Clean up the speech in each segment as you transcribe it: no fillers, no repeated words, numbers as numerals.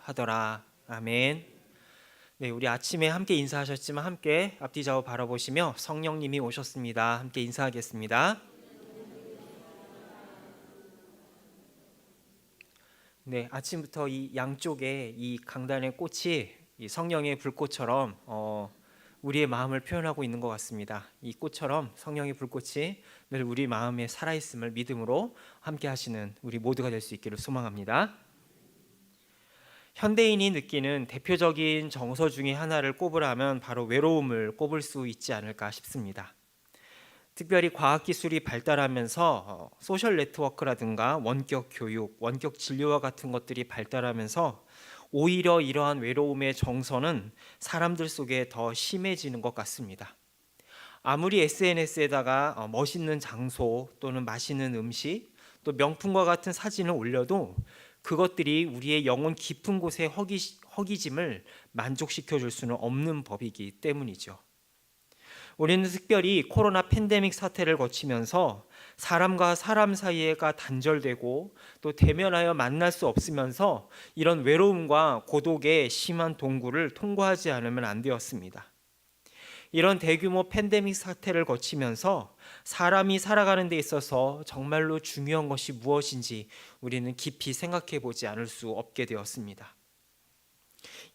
하더라. 아멘. 네, 우리 아침에 함께 인사하셨지만 함께 앞뒤 좌우 바라보시며 성령님이 오셨습니다. 함께 인사하겠습니다. 네, 아침부터 이 양쪽에 이 강단의 꽃이 이 성령의 불꽃처럼 우리의 마음을 표현하고 있는 것 같습니다. 이 꽃처럼 성령의 불꽃이 늘 우리 마음에 살아있음을 믿음으로 함께 하시는 우리 모두가 될 수 있기를 소망합니다. 현대인이 느끼는 대표적인 정서 중에 하나를 꼽으라면 바로 외로움을 꼽을 수 있지 않을까 싶습니다. 특별히 과학기술이 발달하면서 소셜 네트워크라든가 원격 교육, 원격 진료와 같은 것들이 발달하면서 오히려 이러한 외로움의 정서는 사람들 속에 더 심해지는 것 같습니다. 아무리 SNS에다가 멋있는 장소 또는 맛있는 음식 또 명품과 같은 사진을 올려도 그것들이 우리의 영혼 깊은 곳의 허기짐을 만족시켜 줄 수는 없는 법이기 때문이죠. 우리는 특별히 코로나 팬데믹 사태를 거치면서 사람과 사람 사이가 단절되고 또 대면하여 만날 수 없으면서 이런 외로움과 고독의 심한 동굴을 통과하지 않으면 안 되었습니다. 이런 대규모 팬데믹 사태를 거치면서 사람이 살아가는 데 있어서 정말로 중요한 것이 무엇인지 우리는 깊이 생각해 보지 않을 수 없게 되었습니다.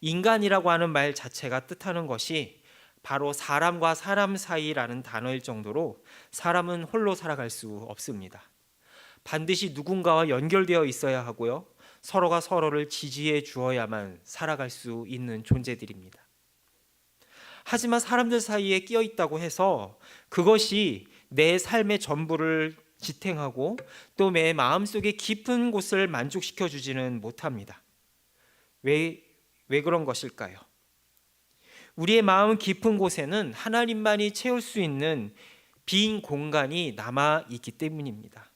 인간이라고 하는 말 자체가 뜻하는 것이 바로 사람과 사람 사이라는 단어일 정도로 사람은 홀로 살아갈 수 없습니다. 반드시 누군가와 연결되어 있어야 하고요. 서로가 서로를 지지해 주어야만 살아갈 수 있는 존재들입니다. 하지만 사람들 사이에 끼어 있다고 해서 그것이 내 삶의 전부를 지탱하고 또 내 마음속의 깊은 곳을 만족시켜 주지는 못합니다. 왜 그런 것일까요? 우리의 마음 깊은 곳에는 하나님만이 채울 수 있는 빈 공간이 남아 있기 때문입니다.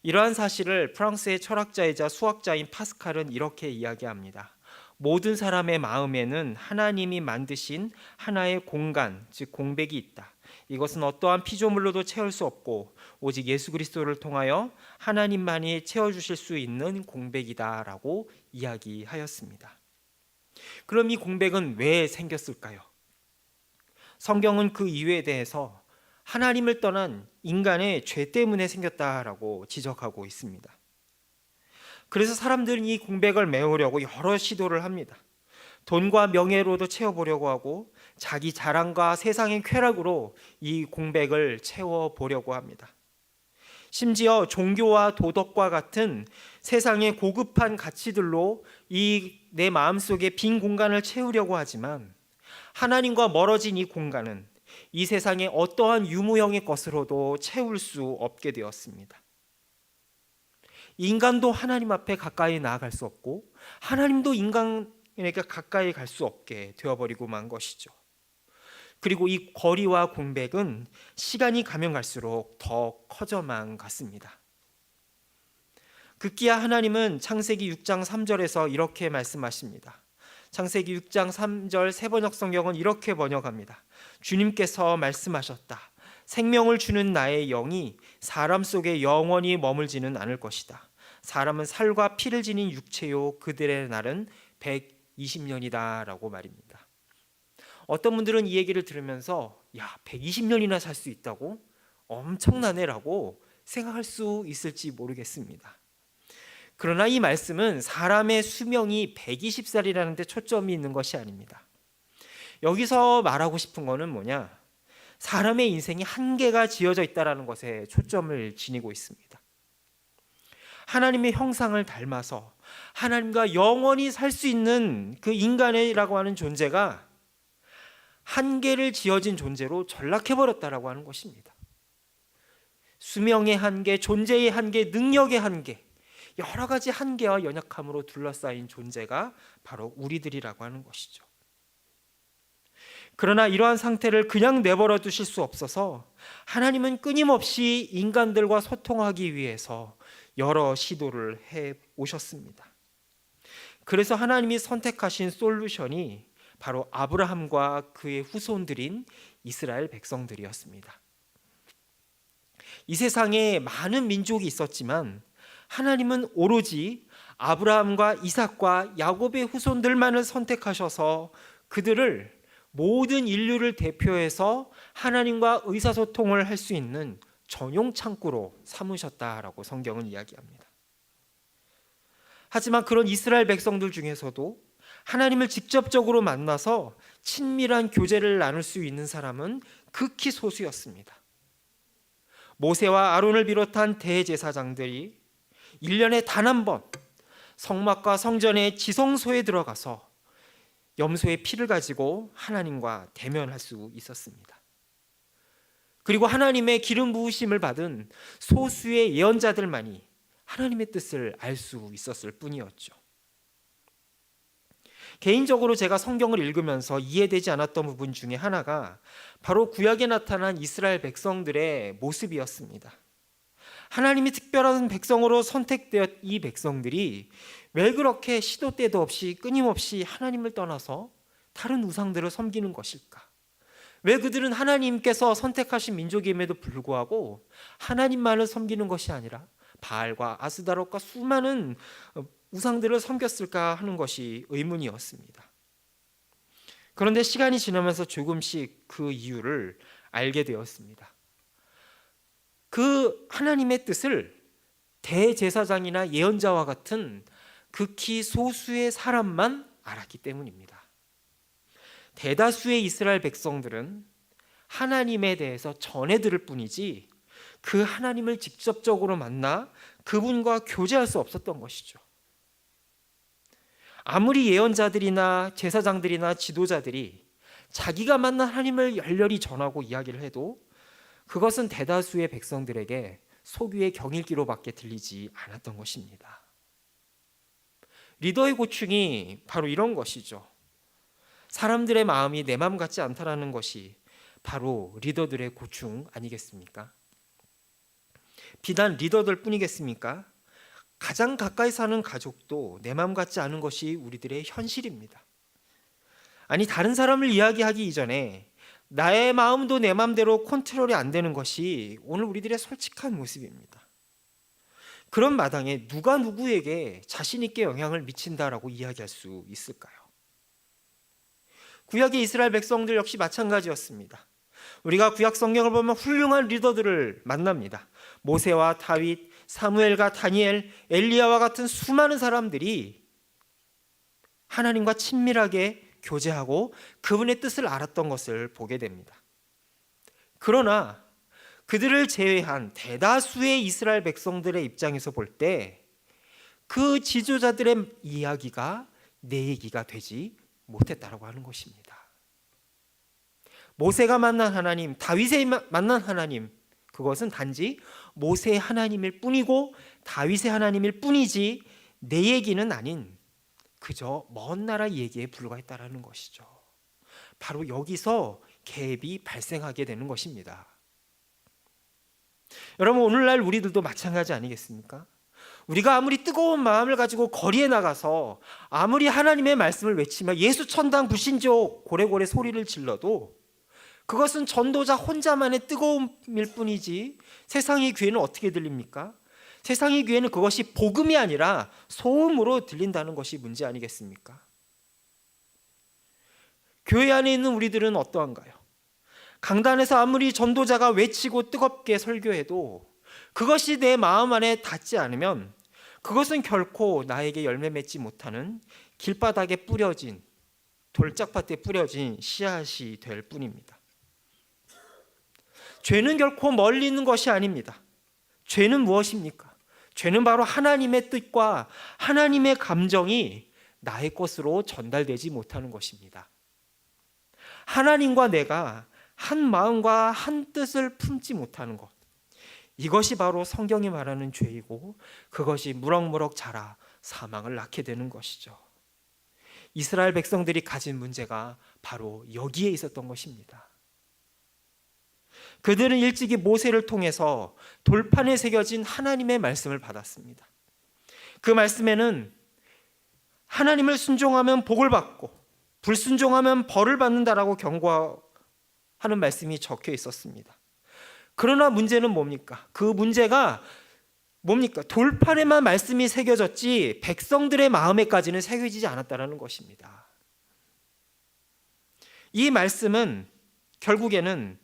이러한 사실을 프랑스의 철학자이자 수학자인 파스칼은 이렇게 이야기합니다. 모든 사람의 마음에는 하나님이 만드신 하나의 공간, 즉 공백이 있다. 이것은 어떠한 피조물로도 채울 수 없고 오직 예수 그리스도를 통하여 하나님만이 채워주실 수 있는 공백이다라고 이야기하였습니다. 그럼 이 공백은 왜 생겼을까요? 성경은 그 이유에 대해서 하나님을 떠난 인간의 죄 때문에 생겼다라고 지적하고 있습니다. 그래서 사람들은 이 공백을 메우려고 여러 시도를 합니다. 돈과 명예로도 채워보려고 하고 자기 자랑과 세상의 쾌락으로 이 공백을 채워보려고 합니다. 심지어 종교와 도덕과 같은 세상의 고급한 가치들로 이 내 마음속에 빈 공간을 채우려고 하지만 하나님과 멀어진 이 공간은 이 세상의 어떠한 유무형의 것으로도 채울 수 없게 되었습니다. 인간도 하나님 앞에 가까이 나아갈 수 없고 하나님도 인간에게 가까이 갈 수 없게 되어버리고 만 것이죠. 그리고 이 거리와 공백은 시간이 가면 갈수록 더 커져만 갔습니다. 급기야 하나님은 창세기 6장 3절에서 이렇게 말씀하십니다. 창세기 6장 3절 세번역 성경은 이렇게 번역합니다. 주님께서 말씀하셨다. 생명을 주는 나의 영이 사람 속에 영원히 머물지는 않을 것이다. 사람은 살과 피를 지닌 육체요 그들의 날은 120년이다 라고 말입니다. 어떤 분들은 이 얘기를 들으면서 120년이나 살 수 있다고? 엄청나네 라고 생각할 수 있을지 모르겠습니다. 그러나 이 말씀은 사람의 수명이 120살이라는 데 초점이 있는 것이 아닙니다. 여기서 말하고 싶은 것은 뭐냐? 사람의 인생이 한계가 지어져 있다는 것에 초점을 지니고 있습니다. 하나님의 형상을 닮아서 하나님과 영원히 살 수 있는 그 인간이라고 하는 존재가 한계를 지어진 존재로 전락해버렸다라고 하는 것입니다. 수명의 한계, 존재의 한계, 능력의 한계, 여러 가지 한계와 연약함으로 둘러싸인 존재가 바로 우리들이라고 하는 것이죠. 그러나 이러한 상태를 그냥 내버려 두실 수 없어서 하나님은 끊임없이 인간들과 소통하기 위해서 여러 시도를 해 오셨습니다. 그래서 하나님이 선택하신 솔루션이 바로 아브라함과 그의 후손들인 이스라엘 백성들이었습니다. 이 세상에 많은 민족이 있었지만 하나님은 오로지 아브라함과 이삭과 야곱의 후손들만을 선택하셔서 그들을 모든 인류를 대표해서 하나님과 의사소통을 할 수 있는 전용 창구로 삼으셨다라고 성경은 이야기합니다. 하지만 그런 이스라엘 백성들 중에서도 하나님을 직접적으로 만나서 친밀한 교제를 나눌 수 있는 사람은 극히 소수였습니다. 모세와 아론을 비롯한 대제사장들이 1년에 단 한 번 성막과 성전의 지성소에 들어가서 염소의 피를 가지고 하나님과 대면할 수 있었습니다. 그리고 하나님의 기름 부으심을 받은 소수의 예언자들만이 하나님의 뜻을 알 수 있었을 뿐이었죠. 개인적으로 제가 성경을 읽으면서 이해되지 않았던 부분 중에 하나가 바로 구약에 나타난 이스라엘 백성들의 모습이었습니다. 하나님이 특별한 백성으로 선택되었 이 백성들이 왜 그렇게 시도 때도 없이 끊임없이 하나님을 떠나서 다른 우상들을 섬기는 것일까? 왜 그들은 하나님께서 선택하신 민족임에도 불구하고 하나님만을 섬기는 것이 아니라 바알과 아스다롯과 수많은 우상들을 섬겼을까 하는 것이 의문이었습니다. 그런데 시간이 지나면서 조금씩 그 이유를 알게 되었습니다. 그 하나님의 뜻을 대제사장이나 예언자와 같은 극히 소수의 사람만 알았기 때문입니다. 대다수의 이스라엘 백성들은 하나님에 대해서 전해 들을 뿐이지 그 하나님을 직접적으로 만나 그분과 교제할 수 없었던 것이죠. 아무리 예언자들이나 제사장들이나 지도자들이 자기가 만난 하나님을 열렬히 전하고 이야기를 해도 그것은 대다수의 백성들에게 소규의 경읽기로밖에 들리지 않았던 것입니다. 리더의 고충이 바로 이런 것이죠. 사람들의 마음이 내 마음 같지 않다라는 것이 바로 리더들의 고충 아니겠습니까? 비단 리더들 뿐이겠습니까? 가장 가까이 사는 가족도 내 마음 같지 않은 것이 우리들의 현실입니다. 아니, 다른 사람을 이야기하기 이전에 나의 마음도 내 마음대로 컨트롤이 안 되는 것이 오늘 우리들의 솔직한 모습입니다. 그런 마당에 누가 누구에게 자신 있게 영향을 미친다라고 이야기할 수 있을까요? 구약의 이스라엘 백성들 역시 마찬가지였습니다. 우리가 구약 성경을 보면 훌륭한 리더들을 만납니다. 모세와 다윗, 사무엘과 다니엘, 엘리야와 같은 수많은 사람들이 하나님과 친밀하게 교제하고 그분의 뜻을 알았던 것을 보게 됩니다. 그러나 그들을 제외한 대다수의 이스라엘 백성들의 입장에서 볼 때 그 지도자들의 이야기가 내 얘기가 되지 못했다라고 하는 것입니다. 모세가 만난 하나님, 다윗이 만난 하나님, 그것은 단지 모세의 하나님일 뿐이고 다윗의 하나님일 뿐이지 내 얘기는 아닌 그저 먼 나라 얘기에 불과했다라는 것이죠. 바로 여기서 갭이 발생하게 되는 것입니다. 여러분, 오늘날 우리들도 마찬가지 아니겠습니까? 우리가 아무리 뜨거운 마음을 가지고 거리에 나가서 아무리 하나님의 말씀을 외치며 예수 천당 불신조 고래고래 소리를 질러도 그것은 전도자 혼자만의 뜨거움일 뿐이지 세상의 귀에는 어떻게 들립니까? 세상의 귀에는 그것이 복음이 아니라 소음으로 들린다는 것이 문제 아니겠습니까? 교회 안에 있는 우리들은 어떠한가요? 강단에서 아무리 전도자가 외치고 뜨겁게 설교해도 그것이 내 마음 안에 닿지 않으면 그것은 결코 나에게 열매 맺지 못하는 길바닥에 뿌려진 돌짝밭에 뿌려진 씨앗이 될 뿐입니다. 죄는 결코 멀리 있는 것이 아닙니다. 죄는 무엇입니까? 죄는 바로 하나님의 뜻과 하나님의 감정이 나의 것으로 전달되지 못하는 것입니다. 하나님과 내가 한 마음과 한 뜻을 품지 못하는 것, 이것이 바로 성경이 말하는 죄이고 그것이 무럭무럭 자라 사망을 낳게 되는 것이죠. 이스라엘 백성들이 가진 문제가 바로 여기에 있었던 것입니다. 그들은 일찍이 모세를 통해서 돌판에 새겨진 하나님의 말씀을 받았습니다. 그 말씀에는 하나님을 순종하면 복을 받고 불순종하면 벌을 받는다라고 경고하는 말씀이 적혀 있었습니다. 그러나 문제는 뭡니까? 그 문제가 뭡니까? 돌판에만 말씀이 새겨졌지 백성들의 마음에까지는 새겨지지 않았다는 것입니다. 이 말씀은 결국에는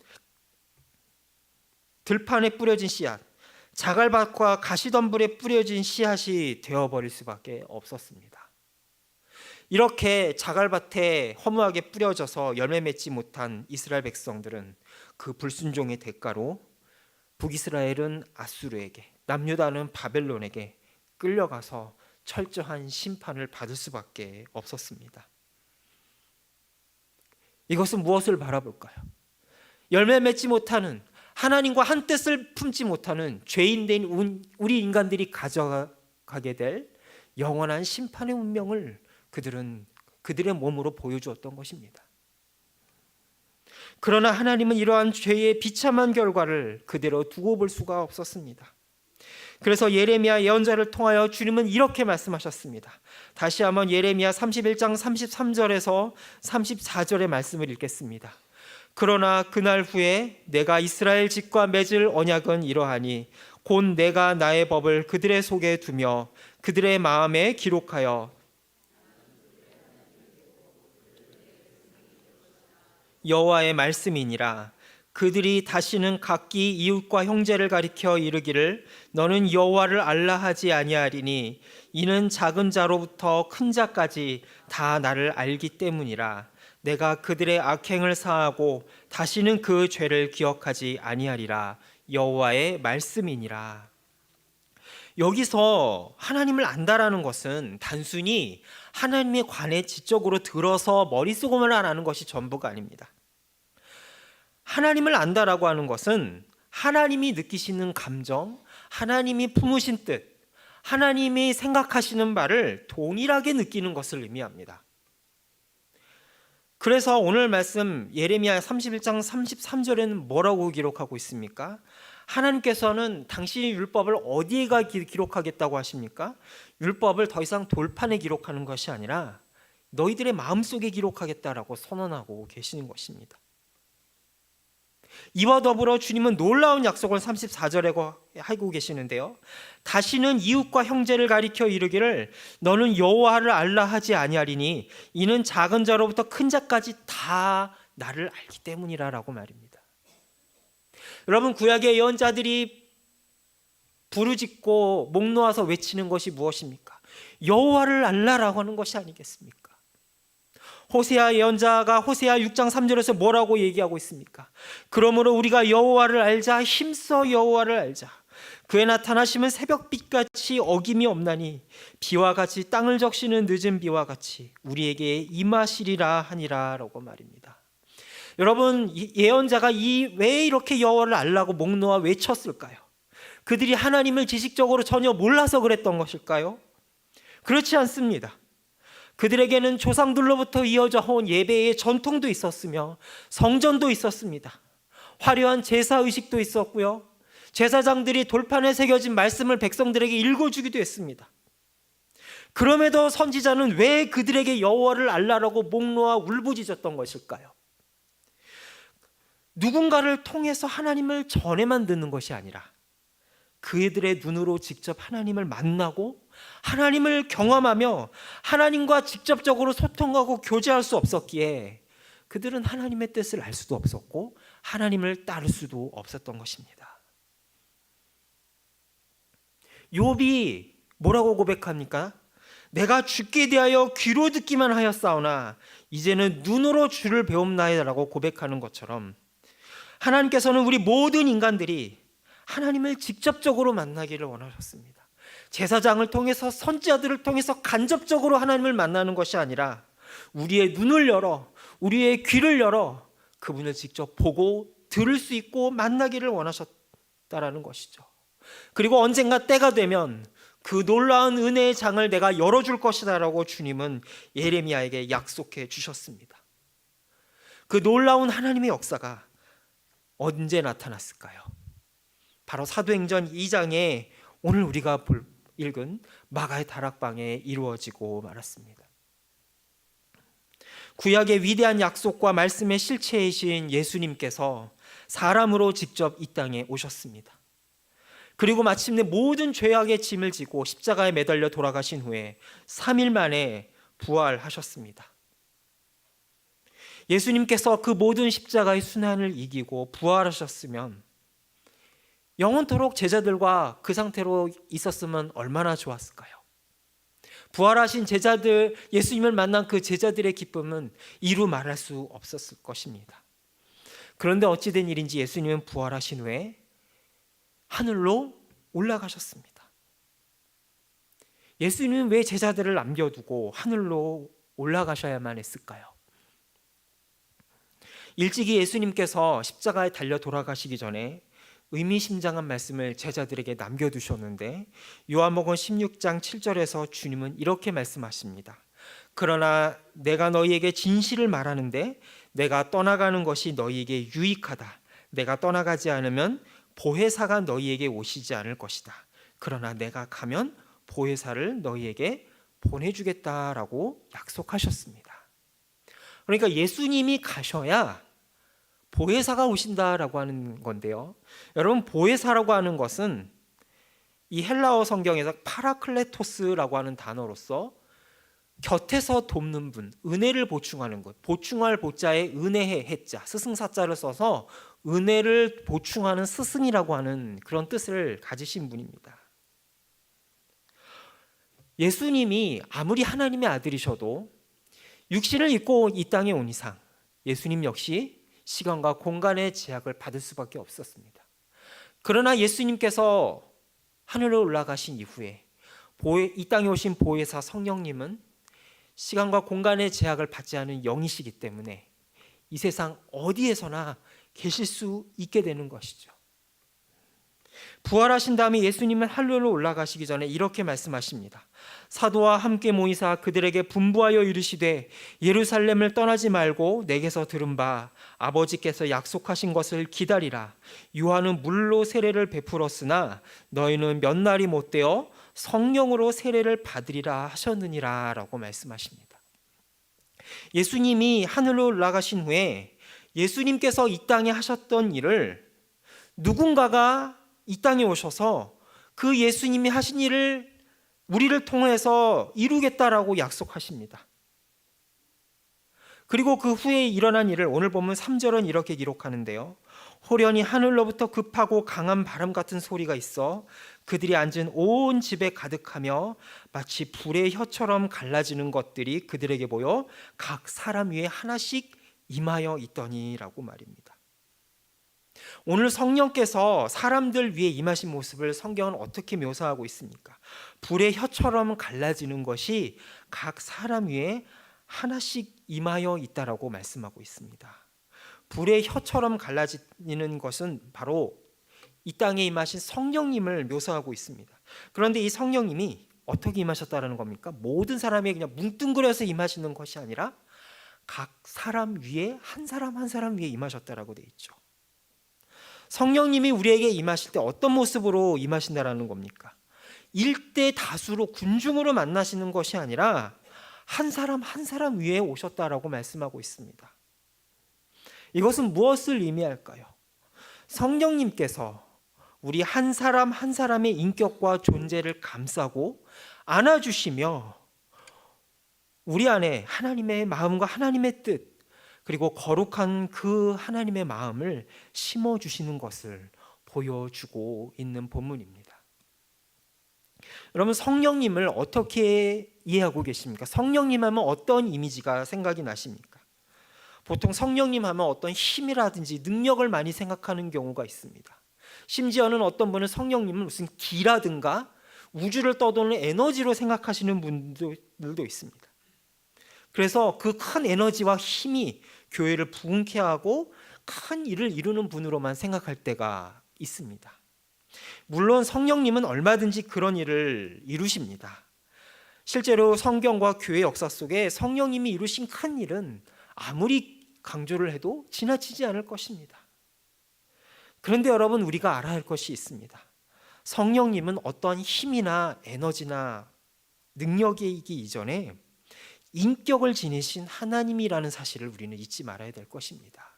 들판에 뿌려진 씨앗, 자갈밭과 가시덤불에 뿌려진 씨앗이 되어버릴 수밖에 없었습니다. 이렇게 자갈밭에 허무하게 뿌려져서 열매 맺지 못한 이스라엘 백성들은 그 불순종의 대가로 북이스라엘은 아수르에게, 남유다는 바벨론에게 끌려가서 철저한 심판을 받을 수밖에 없었습니다. 이것은 무엇을 바라볼까요? 열매 맺지 못하는, 하나님과 한 뜻을 품지 못하는 죄인된 우리 인간들이 가져가게 될 영원한 심판의 운명을 그들은 그들의 몸으로 보여주었던 것입니다. 그러나 하나님은 이러한 죄의 비참한 결과를 그대로 두고 볼 수가 없었습니다. 그래서 예레미야 예언자를 통하여 주님은 이렇게 말씀하셨습니다. 다시 한번 예레미야 31장 33절에서 34절의 말씀을 읽겠습니다. 그러나 그날 후에 내가 이스라엘 집과 맺을 언약은 이러하니 곧 내가 나의 법을 그들의 속에 두며 그들의 마음에 기록하여 여호와의 말씀이니라. 그들이 다시는 각기 이웃과 형제를 가리켜 이르기를 너는 여호와를 알라 하지 아니하리니 이는 작은 자로부터 큰 자까지 다 나를 알기 때문이라. 내가 그들의 악행을 사하고 다시는 그 죄를 기억하지 아니하리라. 여호와의 말씀이니라. 여기서 하나님을 안다라는 것은 단순히 하나님에 관해 지적으로 들어서 머릿속으로만 아는 것이 전부가 아닙니다. 하나님을 안다라고 하는 것은 하나님이 느끼시는 감정, 하나님이 품으신 뜻, 하나님이 생각하시는 바를 동일하게 느끼는 것을 의미합니다. 그래서 오늘 말씀 예레미야 31장 33절에는 뭐라고 기록하고 있습니까? 하나님께서는 당신의 율법을 어디에가 기록하겠다고 하십니까? 율법을 더 이상 돌판에 기록하는 것이 아니라 너희들의 마음속에 기록하겠다라고 선언하고 계시는 것입니다. 이와 더불어 주님은 놀라운 약속을 34절에 하고 계시는데요. 다시는 이웃과 형제를 가리켜 이르기를 너는 여호와를 알라 하지 아니하리니 이는 작은 자로부터 큰 자까지 다 나를 알기 때문이라라고 말입니다. 여러분, 구약의 예언자들이 부르짖고 목 놓아서 외치는 것이 무엇입니까? 여호와를 알라라고 하는 것이 아니겠습니까? 호세아 예언자가 호세아 6장 3절에서 뭐라고 얘기하고 있습니까? 그러므로 우리가 여호와를 알자, 힘써 여호와를 알자. 그의 나타나심은 새벽빛같이 어김이 없나니 비와 같이 땅을 적시는 늦은 비와 같이 우리에게 임하시리라 하니라 라고 말입니다. 여러분, 예언자가 왜 이렇게 여호와를 알라고 목 놓아 외쳤을까요? 그들이 하나님을 지식적으로 전혀 몰라서 그랬던 것일까요? 그렇지 않습니다. 그들에게는 조상들로부터 이어져 온 예배의 전통도 있었으며 성전도 있었습니다. 화려한 제사의식도 있었고요. 제사장들이 돌판에 새겨진 말씀을 백성들에게 읽어주기도 했습니다. 그럼에도 선지자는 왜 그들에게 여호와를 알라라고 목 놓아 울부짖었던 것일까요? 누군가를 통해서 하나님을 전에만 듣는 것이 아니라 그들의 눈으로 직접 하나님을 만나고 하나님을 경험하며 하나님과 직접적으로 소통하고 교제할 수 없었기에 그들은 하나님의 뜻을 알 수도 없었고 하나님을 따를 수도 없었던 것입니다. 욥이 뭐라고 고백합니까? 내가 주께 대하여 귀로 듣기만 하였사오나 이제는 눈으로 주를 배움나이다라고 고백하는 것처럼 하나님께서는 우리 모든 인간들이 하나님을 직접적으로 만나기를 원하셨습니다. 제사장을 통해서 선지자들을 통해서 간접적으로 하나님을 만나는 것이 아니라 우리의 눈을 열어 우리의 귀를 열어 그분을 직접 보고 들을 수 있고 만나기를 원하셨다라는 것이죠. 그리고 언젠가 때가 되면 그 놀라운 은혜의 장을 내가 열어줄 것이다 라고 주님은 예레미야에게 약속해 주셨습니다. 그 놀라운 하나님의 역사가 언제 나타났을까요? 바로 사도행전 2장에 오늘 우리가 읽은 마가의 다락방에 이루어지고 말았습니다. 구약의 위대한 약속과 말씀의 실체이신 예수님께서 사람으로 직접 이 땅에 오셨습니다. 그리고 마침내 모든 죄악의 짐을 지고 십자가에 매달려 돌아가신 후에 3일 만에 부활하셨습니다. 예수님께서 그 모든 십자가의 순환을 이기고 부활하셨으면 영원토록 제자들과 그 상태로 있었으면 얼마나 좋았을까요? 부활하신 제자들, 예수님을 만난 그 제자들의 기쁨은 이루 말할 수 없었을 것입니다. 그런데 어찌된 일인지 예수님은 부활하신 후에 하늘로 올라가셨습니다. 예수님은 왜 제자들을 남겨두고 하늘로 올라가셔야만 했을까요? 일찍이 예수님께서 십자가에 달려 돌아가시기 전에 의미심장한 말씀을 제자들에게 남겨두셨는데 요한복음 16장 7절에서 주님은 이렇게 말씀하십니다. 그러나 내가 너희에게 진실을 말하는데 내가 떠나가는 것이 너희에게 유익하다. 내가 떠나가지 않으면 보혜사가 너희에게 오시지 않을 것이다. 그러나 내가 가면 보혜사를 너희에게 보내주겠다라고 약속하셨습니다. 그러니까 예수님이 가셔야 보혜사가 오신다라고 하는 건데요. 여러분, 보혜사라고 하는 것은 이 헬라어 성경에서 파라클레토스라고 하는 단어로서 곁에서 돕는 분, 은혜를 보충하는 것, 보충할 보자에 은혜의 해자, 스승사자를 써서 은혜를 보충하는 스승이라고 하는 그런 뜻을 가지신 분입니다. 예수님이 아무리 하나님의 아들이셔도 육신을 입고 이 땅에 온 이상 예수님 역시 시간과 공간의 제약을 받을 수밖에 없었습니다. 그러나 예수님께서 하늘로 올라가신 이후에 이 땅에 오신 보혜사 성령님은 시간과 공간의 제약을 받지 않은 영이시기 때문에 이 세상 어디에서나 계실 수 있게 되는 것이죠. 부활하신 다음에 예수님은 하늘로 올라가시기 전에 이렇게 말씀하십니다. 사도와 함께 모이사 그들에게 분부하여 이르시되 예루살렘을 떠나지 말고 내게서 들은 바 아버지께서 약속하신 것을 기다리라. 요한은 물로 세례를 베풀었으나 너희는 몇 날이 못되어 성령으로 세례를 받으리라 하셨느니라 라고 말씀하십니다. 예수님이 하늘로 올라가신 후에 예수님께서 이 땅에 하셨던 일을 누군가가 이 땅에 오셔서 그 예수님이 하신 일을 우리를 통해서 이루겠다라고 약속하십니다. 그리고 그 후에 일어난 일을 오늘 보면 3절은 이렇게 기록하는데요. 호련히 하늘로부터 급하고 강한 바람 같은 소리가 있어 그들이 앉은 온 집에 가득하며 마치 불의 혀처럼 갈라지는 것들이 그들에게 보여 각 사람 위에 하나씩 임하여 있더니라고 말입니다. 오늘 성령께서 사람들 위에 임하신 모습을 성경은 어떻게 묘사하고 있습니까? 불의 혀처럼 갈라지는 것이 각 사람 위에 하나씩 임하여 있다라고 말씀하고 있습니다. 불의 혀처럼 갈라지는 것은 바로 이 땅에 임하신 성령님을 묘사하고 있습니다. 그런데 이 성령님이 어떻게 임하셨다는 겁니까? 모든 사람이 그냥 뭉뚱그려서 임하시는 것이 아니라 각 사람 위에 한 사람 한 사람 위에 임하셨다라고 되어 있죠. 성령님이 우리에게 임하실 때 어떤 모습으로 임하신다라는 겁니까? 일대 다수로 군중으로 만나시는 것이 아니라 한 사람 한 사람 위에 오셨다라고 말씀하고 있습니다. 이것은 무엇을 의미할까요? 성령님께서 우리 한 사람 한 사람의 인격과 존재를 감싸고 안아주시며 우리 안에 하나님의 마음과 하나님의 뜻 그리고 거룩한 그 하나님의 마음을 심어주시는 것을 보여주고 있는 본문입니다. 여러분, 성령님을 어떻게 이해하고 계십니까? 성령님 하면 어떤 이미지가 생각이 나십니까? 보통 성령님 하면 어떤 힘이라든지 능력을 많이 생각하는 경우가 있습니다. 심지어는 어떤 분은 성령님을 무슨 기라든가 우주를 떠도는 에너지로 생각하시는 분들도 있습니다. 그래서 그 큰 에너지와 힘이 교회를 부흥케 하고 큰 일을 이루는 분으로만 생각할 때가 있습니다. 물론 성령님은 얼마든지 그런 일을 이루십니다. 실제로 성경과 교회 역사 속에 성령님이 이루신 큰 일은 아무리 강조를 해도 지나치지 않을 것입니다. 그런데 여러분, 우리가 알아야 할 것이 있습니다. 성령님은 어떤 힘이나 에너지나 능력이기 이전에 인격을 지니신 하나님이라는 사실을 우리는 잊지 말아야 될 것입니다.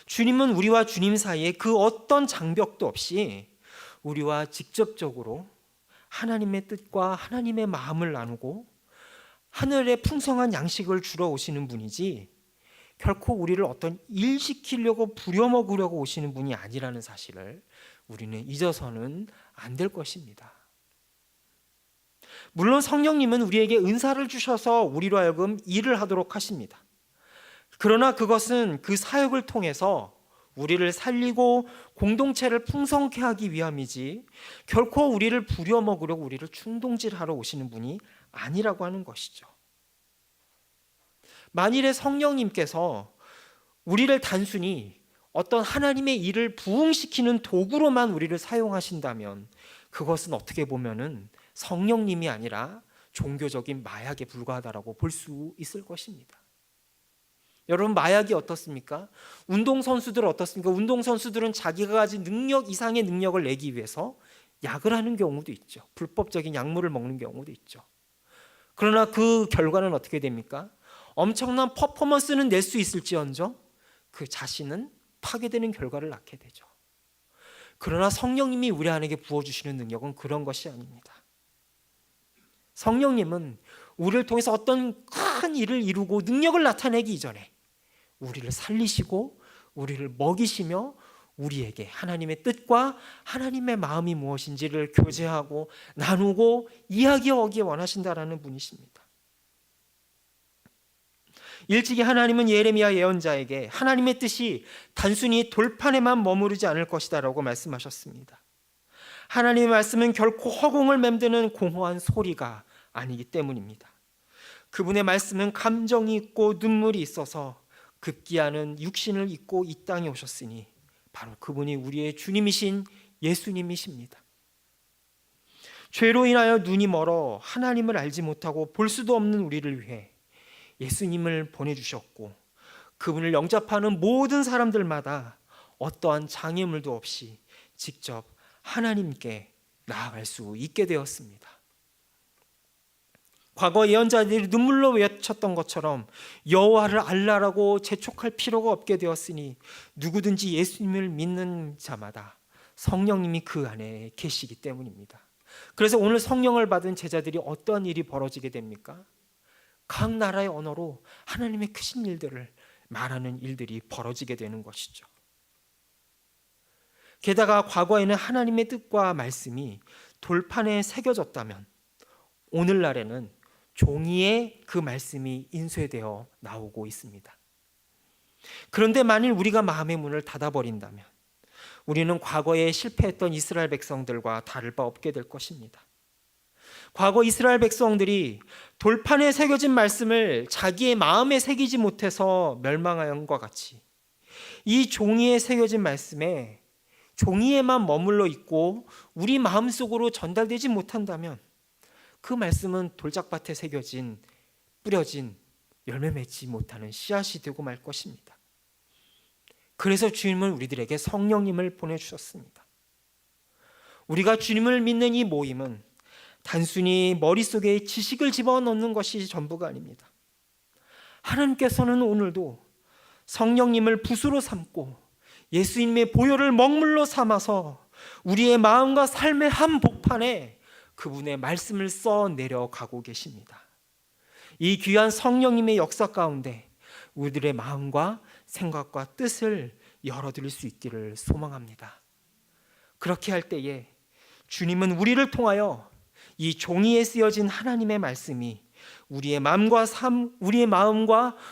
주님은 우리와 주님 사이에 그 어떤 장벽도 없이 우리와 직접적으로 하나님의 뜻과 하나님의 마음을 나누고 하늘의 풍성한 양식을 주러 오시는 분이지, 결코 우리를 어떤 일 시키려고 부려먹으려고 오시는 분이 아니라는 사실을 우리는 잊어서는 안 될 것입니다. 물론 성령님은 우리에게 은사를 주셔서 우리로 하여금 일을 하도록 하십니다. 그러나 그것은 그 사역을 통해서 우리를 살리고 공동체를 풍성케 하기 위함이지, 결코 우리를 부려먹으려고 우리를 충동질하러 오시는 분이 아니라고 하는 것이죠. 만일에 성령님께서 우리를 단순히 어떤 하나님의 일을 부응시키는 도구로만 우리를 사용하신다면, 그것은 어떻게 보면은 성령님이 아니라 종교적인 마약에 불과하다라고 볼 수 있을 것입니다. 여러분, 마약이 어떻습니까? 운동선수들 어떻습니까? 운동선수들은 자기가 가진 능력 이상의 능력을 내기 위해서 약을 하는 경우도 있죠. 불법적인 약물을 먹는 경우도 있죠. 그러나 그 결과는 어떻게 됩니까? 엄청난 퍼포먼스는 낼 수 있을지언정 그 자신은 파괴되는 결과를 낳게 되죠. 그러나 성령님이 우리 안에게 부어주시는 능력은 그런 것이 아닙니다. 성령님은 우리를 통해서 어떤 큰 일을 이루고 능력을 나타내기 이전에 우리를 살리시고 우리를 먹이시며 우리에게 하나님의 뜻과 하나님의 마음이 무엇인지를 교제하고 나누고 이야기하기에 원하신다라는 분이십니다. 일찍이 하나님은 예레미야 예언자에게 하나님의 뜻이 단순히 돌판에만 머무르지 않을 것이다라고 말씀하셨습니다. 하나님의 말씀은 결코 허공을 맴드는 공허한 소리가 아니기 때문입니다. 그분의 말씀은 감정이 있고 눈물이 있어서 급기야는 육신을 입고 이 땅에 오셨으니 바로 그분이 우리의 주님이신 예수님이십니다. 죄로 인하여 눈이 멀어 하나님을 알지 못하고 볼 수도 없는 우리를 위해 예수님을 보내주셨고, 그분을 영접하는 모든 사람들마다 어떠한 장애물도 없이 직접 하나님께 나아갈 수 있게 되었습니다. 과거 예언자들이 눈물로 외쳤던 것처럼 여호와를 알라라고 재촉할 필요가 없게 되었으니 누구든지 예수님을 믿는 자마다 성령님이 그 안에 계시기 때문입니다. 그래서 오늘 성령을 받은 제자들이 어떤 일이 벌어지게 됩니까? 각 나라의 언어로 하나님의 크신 일들을 말하는 일들이 벌어지게 되는 것이죠. 게다가 과거에는 하나님의 뜻과 말씀이 돌판에 새겨졌다면 오늘날에는 종이에 그 말씀이 인쇄되어 나오고 있습니다. 그런데 만일 우리가 마음의 문을 닫아버린다면 우리는 과거에 실패했던 이스라엘 백성들과 다를 바 없게 될 것입니다. 과거 이스라엘 백성들이 돌판에 새겨진 말씀을 자기의 마음에 새기지 못해서 멸망한 것과 같이 이 종이에 새겨진 말씀에 종이에만 머물러 있고 우리 마음속으로 전달되지 못한다면 그 말씀은 돌짝밭에 새겨진, 뿌려진, 열매 맺지 못하는 씨앗이 되고 말 것입니다. 그래서 주님은 우리들에게 성령님을 보내주셨습니다. 우리가 주님을 믿는 이 모임은 단순히 머릿속에 지식을 집어넣는 것이 전부가 아닙니다. 하나님께서는 오늘도 성령님을 붓으로 삼고 예수님의 보혈을 먹물로 삼아서 우리의 마음과 삶의 한복판에 그분의 말씀을 써 내려가고 계십니다. 이 귀한 성령님의 역사 가운데 우리들의 마음과 생각과 뜻을 열어드릴 수 있기를 소망합니다. 그렇게 할 때에 주님은 우리를 통하여 이 종이에 쓰여진 하나님의 말씀이 우리의 마음과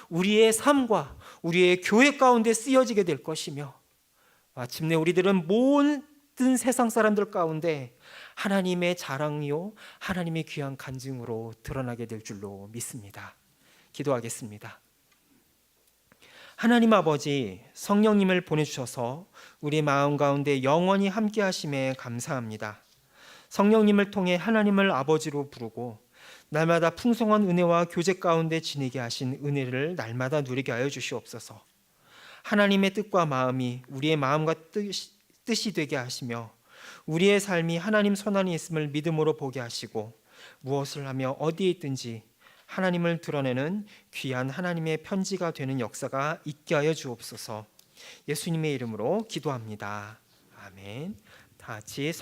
우리의 삶과 우리의 교회 가운데 쓰여지게 될 것이며, 마침내 우리들은 모든 세상 사람들 가운데 하나님의 자랑이요 하나님의 귀한 간증으로 드러나게 될 줄로 믿습니다. 기도하겠습니다. 하나님 아버지, 성령님을 보내주셔서 우리 마음 가운데 영원히 함께 하심에 감사합니다. 성령님을 통해 하나님을 아버지로 부르고 날마다 풍성한 은혜와 교제 가운데 지내게 하신 은혜를 날마다 누리게 하여 주시옵소서. 하나님의 뜻과 마음이 우리의 마음과 뜻이 되게 하시며 우리의 삶이 하나님 손안에 있음을 믿음으로 보게 하시고 무엇을 하며 어디에 있든지 하나님을 드러내는 귀한 하나님의 편지가 되는 역사가 있게 하여 주옵소서. 예수님의 이름으로 기도합니다. 아멘. 다 같이